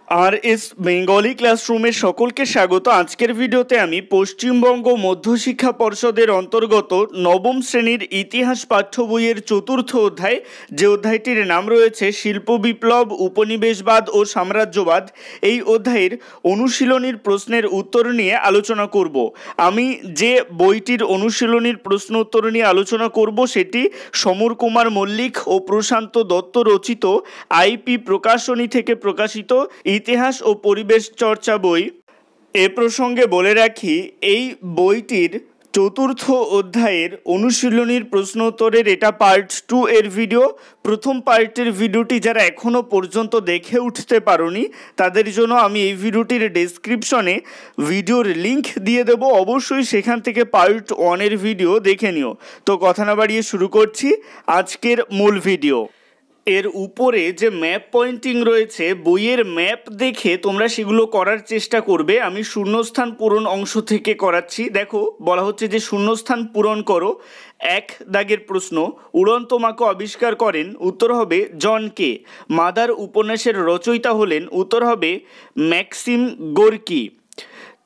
আর S Bengali ক্লাসরুমের সকলকে স্বাগত। আজকের ভিডিওতে আমি পশ্চিমবঙ্গ মধ্যশিক্ষা পর্ষদের অন্তর্গত নবম শ্রেণীর ইতিহাস পাঠ্য বইয়ের চতুর্থ অধ্যায়, যে অধ্যায়টির নাম রয়েছে শিল্প বিপ্লব, উপনিবেশবাদ ও সাম্রাজ্যবাদ, এই অধ্যায়ের অনুশীলনীর প্রশ্নের উত্তর নিয়ে আলোচনা করব। আমি যে বইটির অনুশীলনীর প্রশ্ন উত্তর নিয়ে আলোচনা করব সেটি সমর কুমার মল্লিক ও প্রশান্ত দত্ত রচিত আইপি প্রকাশনী থেকে প্রকাশিত ইতিহাস ও পরিবেশ চর্চা বই। এ প্রসঙ্গে বলে রাখি, এই বইটির চতুর্থ অধ্যায়ের অনুশীলনীর প্রশ্ন উত্তরের এটা পার্ট 2 এর ভিডিও। প্রথম পার্টের ভিডিওটি যারা এখনও পর্যন্ত দেখে উঠতে পারোনি তাদের জন্য আমি এই ভিডিওটির ডেসক্রিপশনে ভিডিওর লিঙ্ক দিয়ে দেবো, অবশ্যই সেখান থেকে পার্ট 1 এর ভিডিও দেখে নিও। তো কথা না বাড়িয়ে শুরু করছি আজকের মূল ভিডিও। এর উপরে যে ম্যাপ পয়েন্টিং রয়েছে, বইয়ের ম্যাপ দেখে তোমরা সেগুলো করার চেষ্টা করবে। আমি শূন্যস্থান পূরণ অংশ থেকে করাচ্ছি। দেখো, বলা হচ্ছে যে শূন্যস্থান পূরণ করো। 1 দাগের প্রশ্ন, উড়ন্ত মাকে আবিষ্কার করেন, উত্তর হবে জন কে। মাদার উপন্যাসের রচয়িতা হলেন, উত্তর হবে ম্যাক্সিম গোর্কি।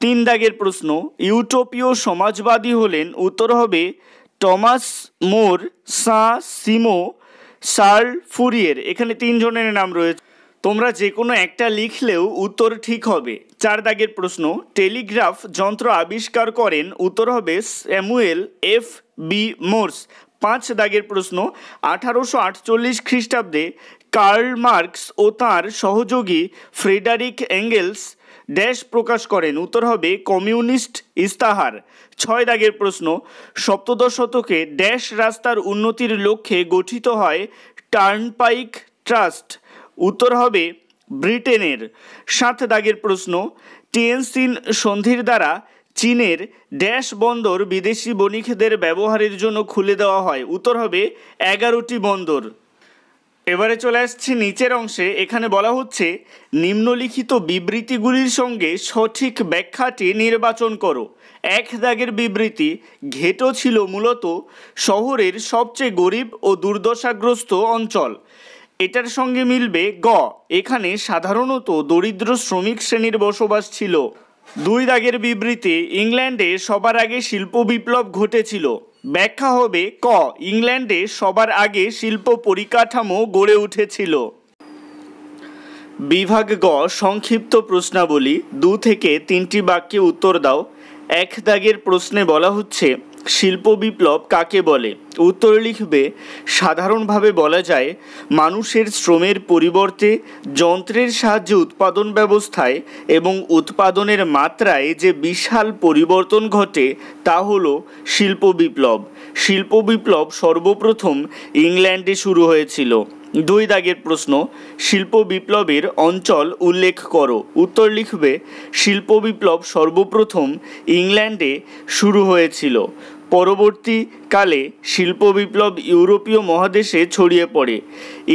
3 দাগের প্রশ্ন, ইউটোপীয় সমাজবাদী হলেন, উত্তর হবে টমাস মোর, সাঁ সিমো, শার্ল ফুরিয়ের। এখানে 3 জনের নাম রয়েছে, তোমরা যে কোনো একটা লিখলেও উত্তর ঠিক হবে। 4 দাগের প্রশ্ন, টেলিগ্রাফ যন্ত্র আবিষ্কার করেন, উত্তর হবে স্যামুয়েল এফ বি মোর্স। 5 দাগের প্রশ্ন, 1848 খ্রিস্টাব্দে কার্ল মার্কস ও তাঁর সহযোগী ফ্রেডারিক এঙ্গেলস ড্যাশ প্রকাশ করেন, উত্তর হবে কমিউনিস্ট ইস্তাহার। 6 দাগের প্রশ্ন, সপ্তদশ শতকে ড্যাশ রাস্তার উন্নতির লক্ষ্যে গঠিত হয় টার্নপাইক ট্রাস্ট, উত্তর হবে ব্রিটেনের। 7 দাগের প্রশ্ন, টিয়েনসিন সন্ধির দ্বারা চীনের ড্যাশ বন্দর বিদেশি বণিকদের ব্যবহারের জন্য খুলে দেওয়া হয়, উত্তর হবে 11টি বন্দর। এবারে চলে আসছি নিচের অংশে। এখানে বলা হচ্ছে নিম্নলিখিত বিবৃতিগুলির সঙ্গে সঠিক ব্যাখ্যাটি নির্বাচন করো। 1 দাগের বিবৃতি, ঘেটো ছিল মূলত শহরের সবচেয়ে গরিব ও দুর্দশাগ্রস্ত অঞ্চল। এটার সঙ্গে মিলবে গ, এখানে সাধারণত দরিদ্র শ্রমিক শ্রেণীর বসবাস ছিল। 2 দাগের বিবৃতি, ইংল্যান্ডে সবার আগে শিল্প বিপ্লব ঘটেছিল। ব্যাখ্যা হবে ক, ইংল্যান্ডে সবার আগে শিল্প পরিকাঠামো গড়ে উঠেছিল। বিভাগ গ, সংক্ষিপ্ত প্রশ্নাবলী, 2 থেকে 3টি বাক্যে উত্তর দাও। 1 দাগের প্রশ্নে বলা হচ্ছে শিল্প বিপ্লব কাকে বলে, উত্তর লিখবে সাধারণভাবে বলা যায় মানুষের শ্রমের পরিবর্তে যন্ত্রের সাহায্যে উৎপাদন ব্যবস্থায় এবং উৎপাদনের মাত্রায় যে বিশাল পরিবর্তন ঘটে তা হলো শিল্প বিপ্লব। শিল্প বিপ্লব সর্বপ্রথম ইংল্যান্ডে শুরু হয়েছিল। 2 দাগের প্রশ্ন, শিল্প বিপ্লবের অঞ্চল উল্লেখ করো, উত্তর লিখবে শিল্প বিপ্লব সর্বপ্রথম ইংল্যান্ডে শুরু হয়েছিল। পরবর্তীকালে শিল্প বিপ্লব ইউরোপীয় মহাদেশে ছড়িয়ে পড়ে।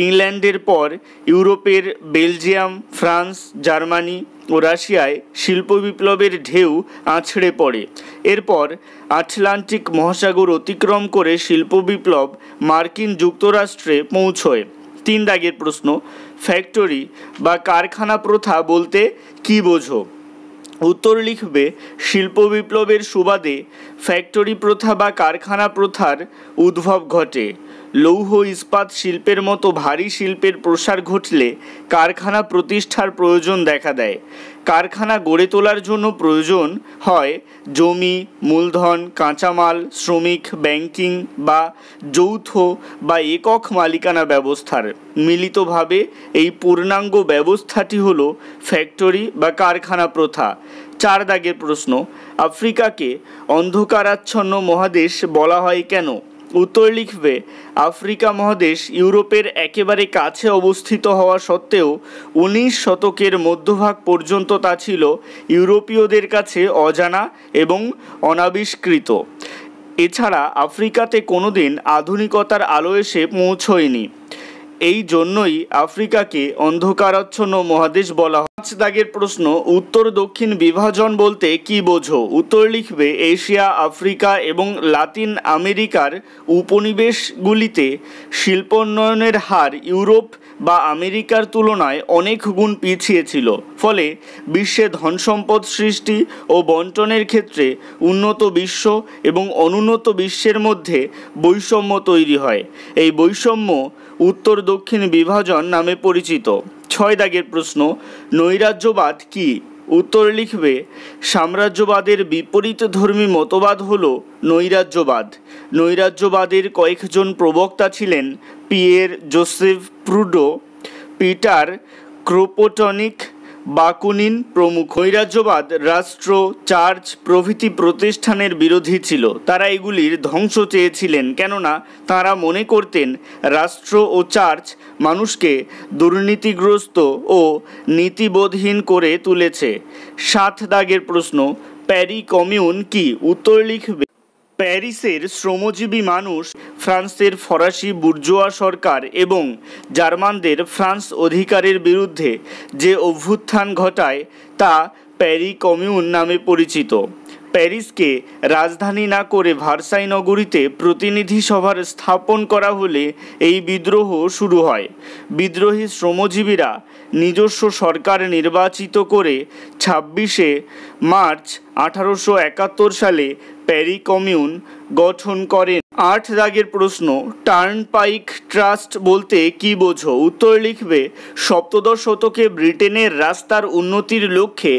ইংল্যান্ডের পর ইউরোপের বেলজিয়াম, ফ্রান্স, জার্মানি ও রাশিয়ায় শিল্প বিপ্লবের ঢেউ আছড়ে পড়ে। এরপর আটলান্টিক মহাসাগর অতিক্রম করে শিল্প বিপ্লব মার্কিন যুক্তরাষ্ট্রে পৌঁছয়। 3 দাগের প্রশ্ন, ফ্যাক্টরি বা কারখানা প্রথা বলতে কী বোঝো, উত্তর লিখবে শিল্প বিপ্লবের সুবাদে ফ্যাক্টরি প্রথা বা কারখানা প্রথার উদ্ভব ঘটে। লৌহ ইস্পাত শিল্পের মতো ভারী শিল্পের প্রসার ঘটলে কারখানা প্রতিষ্ঠার প্রয়োজন দেখা দেয়। কারখানা গড়ে তোলার জন্য প্রয়োজন হয় জমি, মূলধন, কাঁচামাল, শ্রমিক, ব্যাংকিং বা যৌথ বা একক মালিকানা ব্যবস্থার। মিলিতভাবে এই পূর্ণাঙ্গ ব্যবস্থাটি হলো ফ্যাক্টরি বা কারখানা প্রথা। 4 দাগের প্রশ্ন, আফ্রিকাকে অন্ধকারাচ্ছন্ন মহাদেশ বলা হয় কেন, উত্তর লিখবে আফ্রিকা মহাদেশ ইউরোপের একেবারে কাছে অবস্থিত হওয়া সত্ত্বেও 19 শতকের মধ্যভাগ পর্যন্ত তা ছিল ইউরোপীয়দের কাছে অজানা এবং অনাবিষ্কৃত। এছাড়া আফ্রিকাতে কোনোদিন আধুনিকতার আলো এসে পৌঁছয়নি। এই জন্যই আফ্রিকাকে অন্ধকারাচ্ছন্ন মহাদেশ বলা হয়। 5 দাগের প্রশ্ন, উত্তর দক্ষিণ বিভাজন বলতে কি বোঝো, উত্তর লিখবে এশিয়া, আফ্রিকা এবং লাতিন আমেরিকার উপনিবেশগুলিতে শিল্পোন্নয়নের হার ইউরোপ বা আমেরিকার তুলনায় অনেক গুণ পিছিয়ে ছিল। ফলে বিশ্বে ধনসম্পদ সৃষ্টি ও বন্টনের ক্ষেত্রে উন্নত বিশ্ব এবং অনুন্নত বিশ্বের মধ্যে বৈষম্য তৈরি হয়। এই বৈষম্য উত্তর দক্ষিণ বিভাজন নামে পরিচিত। 6 দাগের প্রশ্ন, নৈরাজ্যবাদ কি? উত্তর লিখবে, সাম্রাজ্যবাদের বিপরীতধর্মী মতবাদ হল নৈরাজ্যবাদ। নৈরাজ্যবাদের কয়েকজন প্রবক্তা ছিলেন পিয়ের জোসেফ প্রুডো, পিটার ক্রোপটনিক, বাকুনিন প্রমুখ। নৈরাজ্যবাদ রাষ্ট্র, চার্চ প্রভৃতি প্রতিষ্ঠানের বিরোধী ছিল। তারা এগুলির ধ্বংস চেয়েছিলেন, কেননা তারা মনে করতেন রাষ্ট্র ও চার্চ মানুষকে দুর্নীতিগ্রস্ত ও নীতিবোধহীন করে তুলেছে। 7 দাগের প্রশ্ন, প্যারি কমিউন কি? উত্তর লিখবে, প্যারিসের শ্রমজীবী মানুষ ফ্রান্সের ফরাসি বুর্জোয়া সরকার এবং জার্মানদের ফ্রান্স অধিকারের বিরুদ্ধে যে অভ্যুত্থান ঘটায় তা প্যারি কমিউন নামে পরিচিত। প্যারিসকে রাজধানী না করে ভার্সাই নগরীতে প্রতিনিধি সভার স্থাপন করা হলে এই বিদ্রোহ শুরু হয়। বিদ্রোহী শ্রমজীবীরা নিজস্ব সরকার নির্বাচিত করে 26শে মার্চ 1871 সালে প্যারি কমিউন গঠন করেন। 8 দাগের প্রশ্ন, টার্নপাইক ট্রাস্ট বলতে কি বোঝো? উত্তর লিখবে, সপ্তদশ শতকে ব্রিটেনের রাস্তার উন্নতির লক্ষ্যে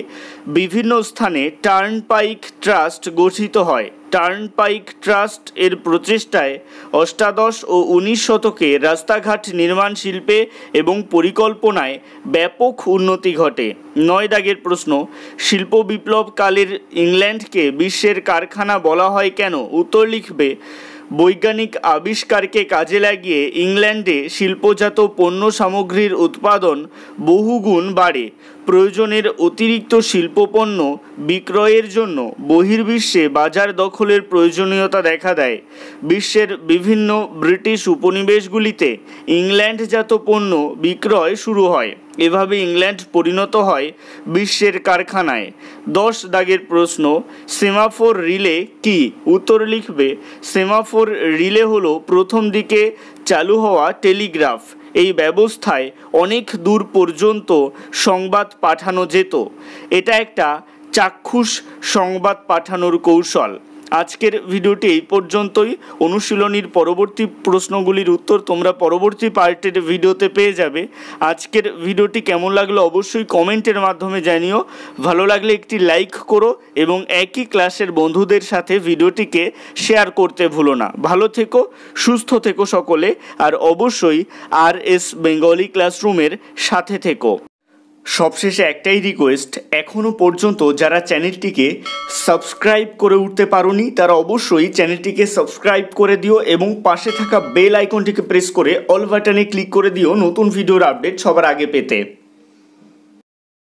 বিভিন্ন স্থানে টার্নপাইক ট্রাস্ট গঠিত হয়। টার্নপাইক ট্রাস্ট এর প্রচেষ্টায় অষ্টাদশ ও 19 শতকে রাস্তাঘাট নির্মাণ শিল্পে এবং পরিকল্পনায় ব্যাপক উন্নতি ঘটে। 9 দাগের প্রশ্ন, শিল্প বিপ্লব কালের ইংল্যান্ডকে বিশ্বের কারখানা বলা হয় কেন? উত্তর লিখবে, বৈজ্ঞানিক আবিষ্কারকে কাজে লাগিয়ে ইংল্যান্ডে শিল্পজাত পণ্য সামগ্রীর উৎপাদন বহুগুণ বাড়ে। প্রয়োজনের অতিরিক্ত শিল্পপণ্য বিক্রয়ের জন্য বহির্বিশ্বে বাজার দখলের প্রয়োজনীয়তা দেখা দেয়। বিশ্বের বিভিন্ন ব্রিটিশ উপনিবেশগুলিতে ইংল্যান্ডজাত পণ্য বিক্রয় শুরু হয়। এভাবে ইংল্যান্ড পরিণত হয় বিশ্বের কারখানায়। 10 দাগের প্রশ্ন, সেমাফোর রিলে কি? উত্তর লিখবে, সেমাফোর রিলে হলো প্রথম দিকে চালু হওয়া টেলিগ্রাফ। এই ব্যবস্থায় অনেক দূর পর্যন্ত সংবাদ পাঠানো যেত। এটা একটা চাক্ষুষ সংবাদ পাঠানোর কৌশল। আজকের ভিডিওটি এই পর্যন্তই। অনুশীলনীর পরবর্তী প্রশ্নগুলির উত্তর তোমরা পরবর্তী পার্টের ভিডিওতে পেয়ে যাবে। আজকের ভিডিওটি কেমন লাগলো অবশ্যই কমেন্টের মাধ্যমে জানিও। ভালো লাগলে একটি লাইক করো এবং একই ক্লাসের বন্ধুদের সাথে ভিডিওটিকে শেয়ার করতে ভুলো না। ভালো থেকো, সুস্থ থেকো সকলে, আর অবশ্যই RS বেঙ্গলি ক্লাসরুমের সাথে থেকো। সবশেষে একটাই রিকোয়েস্ট, এখনও পর্যন্ত যারা চ্যানেলটিকে সাবস্ক্রাইব করে উঠতে পারোনি তারা অবশ্যই চ্যানেলটিকে সাবস্ক্রাইব করে দিও এবং পাশে থাকা বেল আইকনটিকে প্রেস করে অল বাটনে ক্লিক করে দিও নতুন ভিডিওর আপডেট সবার আগে পেতে।